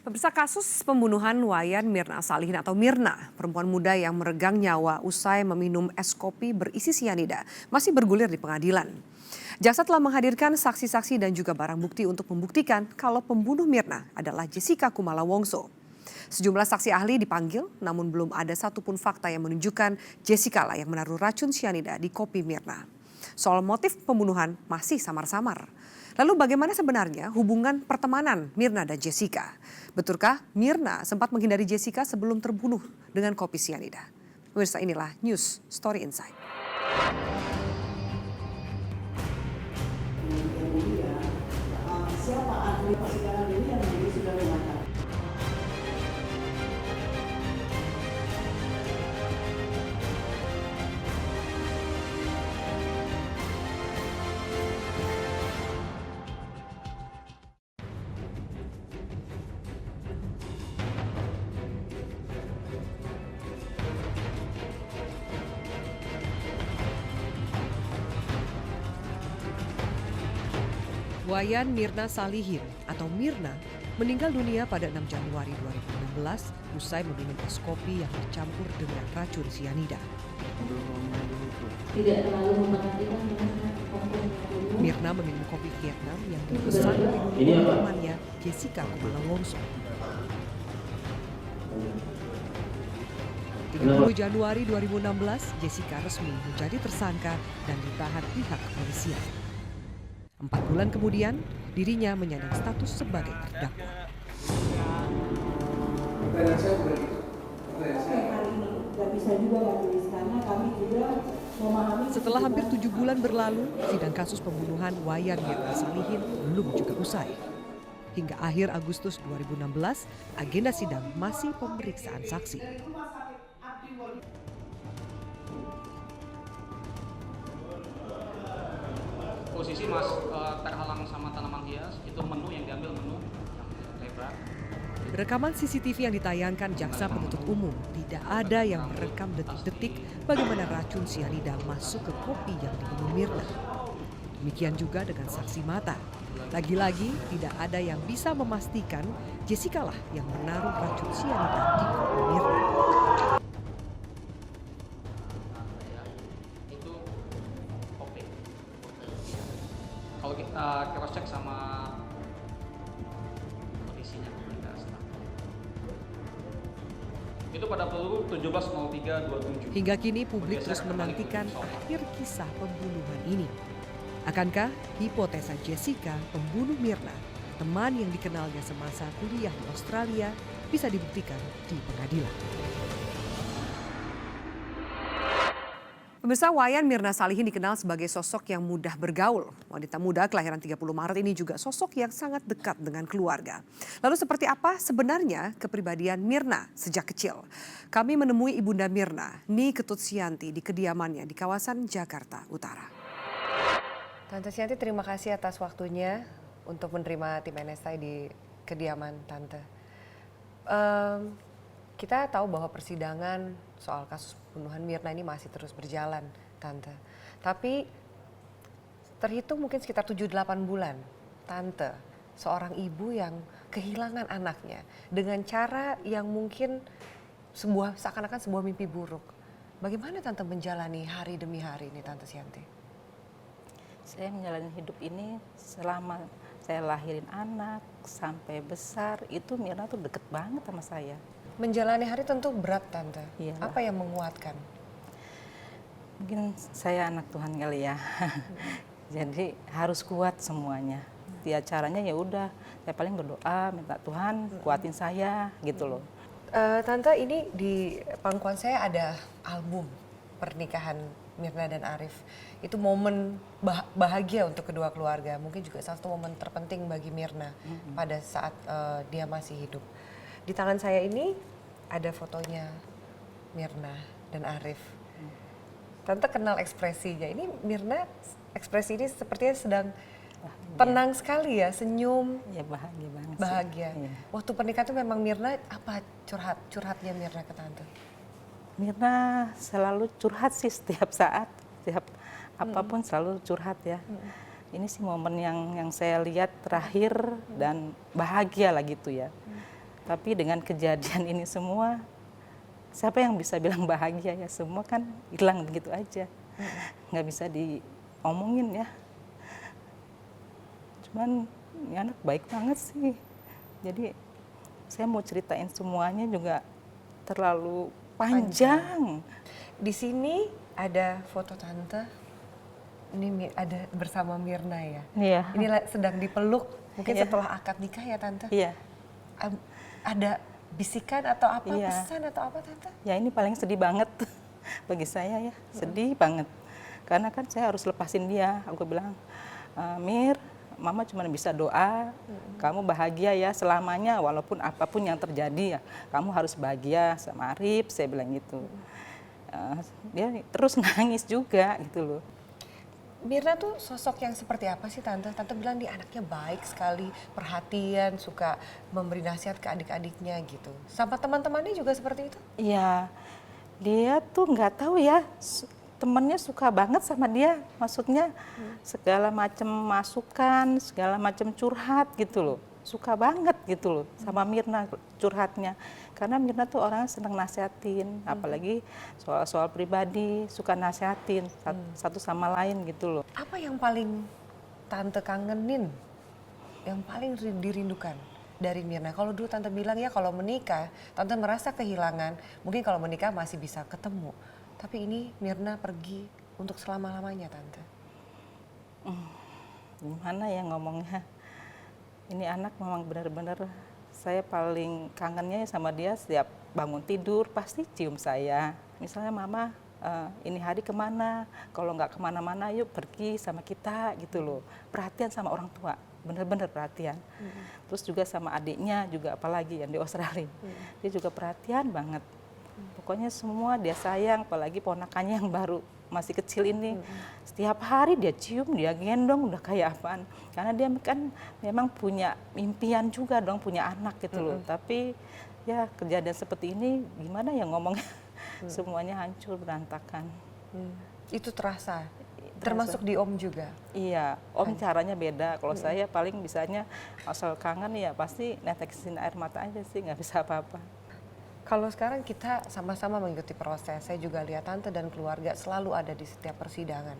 Pemirsa, kasus pembunuhan Wayan Mirna Salihin atau Mirna, perempuan muda yang meregang nyawa usai meminum es kopi berisi sianida, masih bergulir di pengadilan. Jaksa telah menghadirkan saksi-saksi dan juga barang bukti untuk membuktikan kalau pembunuh Mirna adalah Jessica Kumala Wongso. Sejumlah saksi ahli dipanggil, namun belum ada satupun fakta yang menunjukkan Jessica lah yang menaruh racun sianida di kopi Mirna. Soal motif pembunuhan masih samar-samar. Lalu bagaimana sebenarnya hubungan pertemanan Mirna dan Jessica? Betulkah Mirna sempat menghindari Jessica sebelum terbunuh dengan kopi sianida? Pemirsa, inilah News Story Insight. Siapa ahli persidangan ini yang sudah mengatakan? Wayan Mirna Salihin atau Mirna meninggal dunia pada 6 Januari 2016 usai meminum es kopi yang dicampur dengan racun sianida. Tidak terlalu memperhatikan Mirna meminum kopi Vietnam yang dipesan oleh temannya Jessica Kumala Wongso. 30 Januari 2016, Jessica resmi menjadi tersangka dan ditahan pihak kepolisian. 4 bulan kemudian, dirinya menyandang status sebagai terdakwa. Setelah hampir 7 bulan berlalu, sidang kasus pembunuhan Wayan Mirna Salihin belum juga usai. Hingga akhir Agustus 2016, agenda sidang masih pemeriksaan saksi. Posisi Mas terhalang sama tanaman hias, itu menu yang diambil menu yang lebar. Rekaman CCTV yang ditayangkan jaksa penuntut umum tidak ada yang merekam detik-detik bagaimana racun sianida masuk ke kopi yang diminum Mirna. Demikian juga dengan saksi mata. Lagi-lagi tidak ada yang bisa memastikan Jessica lah yang menaruh racun sianida di kopi Mirna. Itu kopi. Kalau kita cross check sama kondisinya kita start. Itu pada peluru 17.03.27. Hingga kini publik terus menantikan akhir kisah pembunuhan ini. Akankah hipotesa Jessica, pembunuh Mirna, teman yang dikenalnya semasa kuliah di Australia, bisa dibuktikan di pengadilan? Pemirsa, Wayan Mirna Salihin dikenal sebagai sosok yang mudah bergaul. Wanita muda kelahiran 30 Maret ini juga sosok yang sangat dekat dengan keluarga. Lalu seperti apa sebenarnya kepribadian Mirna sejak kecil? Kami menemui Ibunda Mirna, Ni Ketut Sianti, di kediamannya di kawasan Jakarta Utara. Tante Sianti, terima kasih atas waktunya untuk menerima tim NSI di kediaman Tante. Kita tahu bahwa persidangan soal kasus pembunuhan Mirna ini masih terus berjalan, Tante. Tapi terhitung mungkin sekitar 7-8 bulan, Tante, seorang ibu yang kehilangan anaknya dengan cara yang mungkin seakan-akan sebuah mimpi buruk. Bagaimana Tante menjalani hari demi hari ini, Tante Sianti? Saya menjalani hidup ini selama saya lahirin anak sampai besar, itu Mirna tuh deket banget sama saya. Menjalani hari tentu berat, Tante. Iyalah. Apa yang menguatkan? Mungkin saya anak Tuhan kali ya. Jadi harus kuat semuanya. Ya caranya ya udah, saya paling berdoa minta Tuhan kuatin saya gitu loh. Tante, ini di pangkuan saya ada album pernikahan Mirna dan Arif. Itu momen bahagia untuk kedua keluarga. Mungkin juga salah satu momen terpenting bagi Mirna pada saat dia masih hidup. Di tangan saya ini ada fotonya Mirna dan Arif. Tante kenal ekspresinya. Ini Mirna, ekspresi ini sepertinya sedang tenang sekali ya, senyum. Ya bahagia banget sih. Bahagia. Iya. Waktu pernikahan itu memang Mirna apa curhatnya Mirna ke Tante? Mirna selalu curhat sih setiap saat, setiap apapun selalu curhat ya. Ini sih momen yang saya lihat terakhir dan bahagia lah gitu ya. Tapi dengan kejadian ini semua, siapa yang bisa bilang bahagia ya? Semua kan hilang begitu aja. Nggak bisa diomongin ya. Cuman ini anak baik banget sih. Jadi saya mau ceritain semuanya juga terlalu panjang. Di sini ada foto tante. Ini ada bersama Mirna ya. Iya. Ini sedang dipeluk. Mungkin Iya. setelah akad nikah ya tante. Iya. Ada bisikan atau apa, Iya. pesan atau apa tante? Ya ini paling sedih banget bagi saya ya, sedih banget. Karena kan saya harus lepasin dia. Aku bilang, Mir, Mama cuma bisa doa, kamu bahagia ya selamanya walaupun apapun yang terjadi ya. Kamu harus bahagia sama Arif, saya bilang gitu. Dia terus nangis juga gitu loh. Mirna tuh sosok yang seperti apa sih tante? Tante bilang dia anaknya baik sekali, perhatian, suka memberi nasihat ke adik-adiknya gitu. Sama teman-temannya juga seperti itu? Iya, dia tuh nggak tahu ya, temennya suka banget sama dia. Maksudnya segala macam masukan, segala macam curhat gitu loh. Suka banget gitu loh sama Mirna curhatnya. Karena Mirna tuh orangnya senang nasihatin, apalagi soal-soal pribadi, suka nasihatin satu sama lain gitu loh. Apa yang paling tante kangenin, yang paling dirindukan dari Mirna? Kalau dulu tante bilang ya kalau menikah, tante merasa kehilangan. Mungkin kalau menikah masih bisa ketemu. Tapi ini Mirna pergi untuk selama-lamanya tante. Gimana ya ngomongnya? Ini anak memang benar-benar saya paling kangennya sama dia. Setiap bangun tidur pasti cium saya. Misalnya Mama ini hari kemana? Kalau nggak kemana-mana yuk pergi sama kita gitu loh. Perhatian sama orang tua, benar-benar perhatian. Terus juga sama adiknya juga apalagi yang di Australia. Dia juga perhatian banget. Pokoknya semua dia sayang, apalagi ponakannya yang baru masih kecil ini. Setiap hari dia cium, dia gendong, udah kayak apaan. Karena dia kan memang punya impian juga dong, punya anak gitu loh. Tapi ya kejadian seperti ini gimana ya ngomongnya, semuanya hancur, berantakan. Itu terasa, termasuk di Om juga? Iya, Om caranya beda. Kalau saya paling bisanya asal kangen ya pasti netesin air mata aja sih, nggak bisa apa-apa. Kalau sekarang kita sama-sama mengikuti proses, saya juga lihat tante dan keluarga selalu ada di setiap persidangan.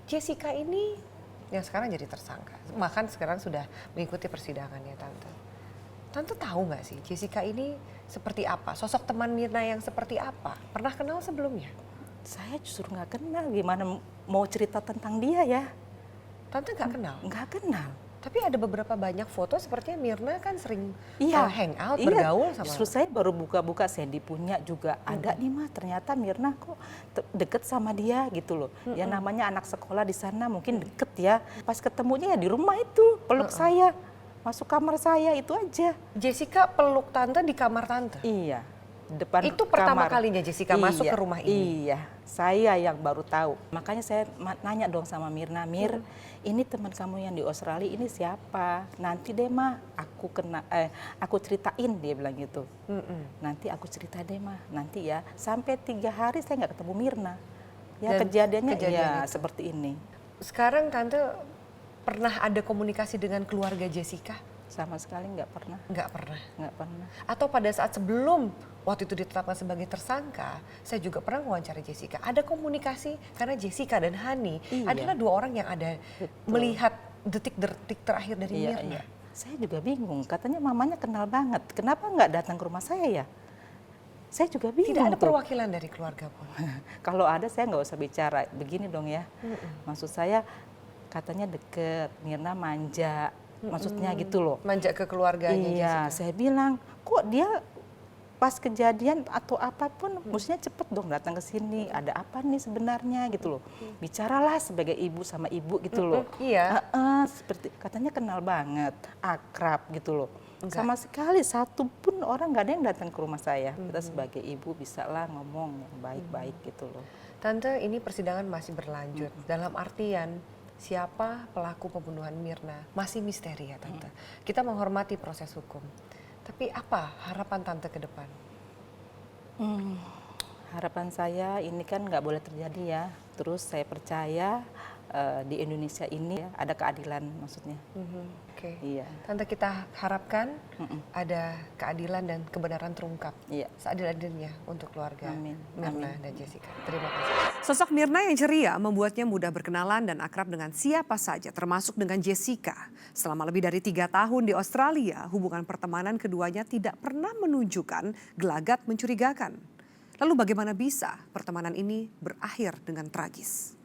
Jessica ini yang sekarang jadi tersangka, bahkan sekarang sudah mengikuti persidangannya tante. Tante tahu nggak sih Jessica ini seperti apa? Sosok teman Mirna yang seperti apa? Pernah kenal sebelumnya? Saya justru nggak kenal, gimana mau cerita tentang dia ya? Tante nggak kenal? Nggak kenal. Tapi ada beberapa banyak foto sepertinya Mirna kan sering Iya, hangout, iya. bergaul sama. Justru saya baru buka-buka Sandy punya juga ada nih mah, ternyata Mirna kok deket sama dia gitu loh. Ya namanya anak sekolah di sana mungkin deket ya. Pas ketemunya ya di rumah itu peluk saya, masuk kamar saya itu aja. Jessica peluk tante di kamar tante? Iya, depan Itu pertama kamar. kalinya Jessica masuk ke rumah ini? Iya, saya yang baru tahu. Makanya saya nanya dong sama Mirna, Mir, ini teman kamu yang di Australia ini siapa? Nanti deh mah aku ceritain, dia bilang gitu. Nanti aku cerita deh mah, nanti ya. Sampai 3 hari saya nggak ketemu Mirna. Ya Dan kejadiannya ya kejadian itu. seperti ini. Sekarang tante pernah ada komunikasi dengan keluarga Jessica? Sama sekali nggak pernah, Nggak pernah. nggak pernah. Atau pada saat sebelum waktu itu ditetapkan sebagai tersangka, saya juga pernah wawancara Jessica. Ada komunikasi karena Jessica dan Hani Iya. adalah 2 orang yang ada melihat detik-detik terakhir dari Iya, Mirna. iya. Saya juga bingung, katanya mamanya kenal banget. Kenapa nggak datang ke rumah saya ya? Saya juga bingung. Tidak ada tuh. perwakilan dari keluarga pun. Kalau ada saya nggak usah bicara begini dong ya. Maksud saya katanya deket, Mirna manja, maksudnya gitu loh. Manja ke keluarganya Iya, Jessica. saya bilang kok dia pas kejadian atau apapun mestinya cepet dong datang ke sini. Ada apa nih sebenarnya gitu loh. Bicaralah sebagai ibu sama ibu gitu loh. Iya. Seperti katanya kenal banget, akrab gitu loh. Sama sekali satu pun orang nggak ada yang datang ke rumah saya. Kita sebagai ibu bisa lah ngomong yang baik-baik gitu loh. Tante, ini persidangan masih berlanjut. Dalam artian siapa pelaku pembunuhan Mirna masih misteri ya Tante. Kita menghormati proses hukum. Tapi apa harapan Tante ke depan? Harapan saya ini kan nggak boleh terjadi ya. Terus saya percaya di Indonesia ini ya, ada keadilan maksudnya. Oke. Iya. Tante, kita harapkan ada keadilan dan kebenaran terungkap Iya. seadil-adilnya untuk keluarga Amin. Myrna Amin. dan Jessica. Terima kasih. Sosok Myrna yang ceria membuatnya mudah berkenalan dan akrab dengan siapa saja, termasuk dengan Jessica. Selama lebih dari 3 tahun di Australia, hubungan pertemanan keduanya tidak pernah menunjukkan gelagat mencurigakan. Lalu bagaimana bisa pertemanan ini berakhir dengan tragis?